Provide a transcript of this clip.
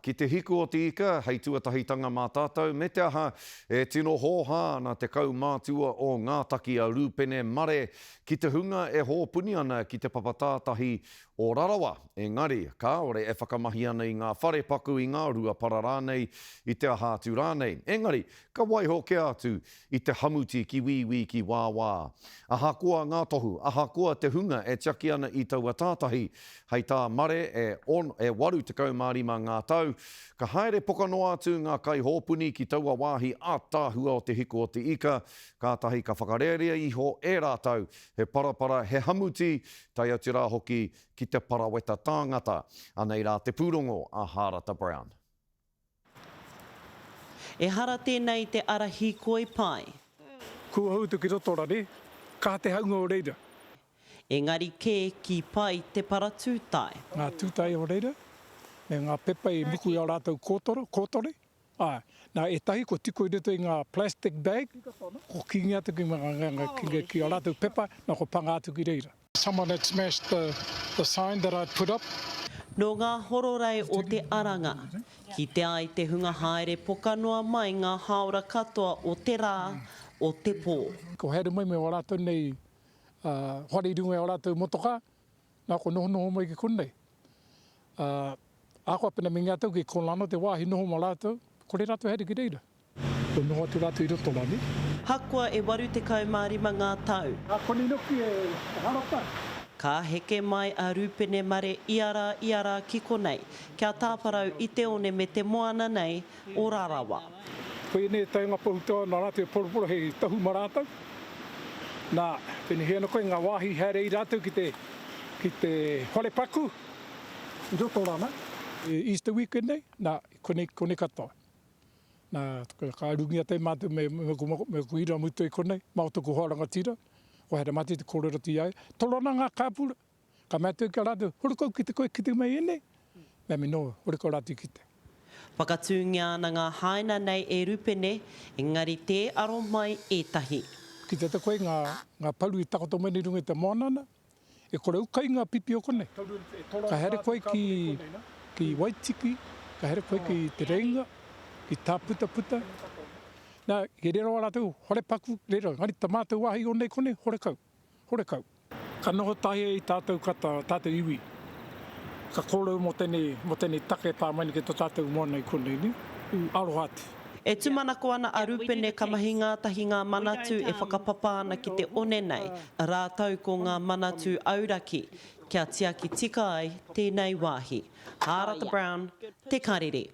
Ki te hiku o te ika, hei tuatahitanga mā tātou, me te aha e tino hōhā na te kaumātua o ngā taki a Rūpene Mare, ki te hunga e hōpuni ana ki te papatātahi o Rarawa. Engari, kāore e whakamahi ana i ngā whare paku i ngā rua para rānei i te aha atu rānei. Engari, ka waiho ke atu i te hamuti ki wiwi ki wāwā. Ahakoa ngā tohu, ahakoa te hunga e tiaki ana i taua tātahi, hei tā mare e waru te kaumārima ngā tau, ka haere pokanoa atu ngā kai hōpuni ki taua wāhi ātāhua o te hiku o te ika, kātahi ka whakarearea iho e rātau, he parapara, he hamuti, tai atu rā hoki ki te paraweta tāngata. Anei rā te pūrongo a Harata Brown. E hara tēnei te ara hikoi pai. Kua hautu ki rotorare, ka te haunga o reira. Engari kē ki pai te para tūtai. Ngā tūtai o reira, me ngā pepa e muku i a rātou kōtore. Nā e tahi ko tiko i reto i ngā plastic bag, ko kingi atu ki ngā ki a rātou pepa, nā ko panga atu ki reira. Someone had smashed the sign that I'd put up. No ngā hororei o te aranga, ki te ai te hunga haere pokanoa mai ngā haora katoa o te rā o te pō. Ko haere mai me o rātou nei whare runga o rātou motoka, nā ko noho mai ki konei. Ako apena me ngā tau ki kolano te wāhi noho ma rātou, ko re rātou haere ki reira. Ko noho atu rātou i roto rani. Hakua e waru te kaumārima ngā tau. Koni noki e harapa. Ka heke mai a Rūpene Mare iara ki konei, kia tāparau i te one me te moana nei o Rarawa. Koe ne taunga pohutoa nā rātou e poroporo hei tahu ma rātou. Nā, pene hea no koe ngā wāhi haere i rātou ki te hore paku. I roto rana. Easter weekend nei, nā, kone katoa. Nā, ka rungi a te mātou me kuira mutu i konei, maotoko hoaranga tira. Ko hera mati te kōrero ti ai. Tolona ngā kāpura. Ka mātou ki a rātou, horokau ki te koe ki te mai ene. Mea me no, horokau rātou ki te. Whakatūngia ana ngā haina nei e Rūpene, engari te aro mai ētahi. Ki te koe ngā paru i takoto meni runga te moanana, e kore ukai ngā pipi o konei. Ka here koe ki Waitiki, ka here koe ki te Reinga, ki tā puta. Nā, he rero a rātou, hore paku, rero, ngari ta mātou wāhi o nei konei, hore kau. Ka noho tahi i tātou kata, tātou iwi. Ka kōrau mo tēnei take pāmani ki tō tātou moana i konei ni, arohati. E tumanako ana a Rūpene ka mahi ngātahi ngā manatu e whakapapa ana ki te one nei, rātau ko ngā manatu auraki, kia tiaki tika ai tēnei wāhi. Harata Brown, Te Karere.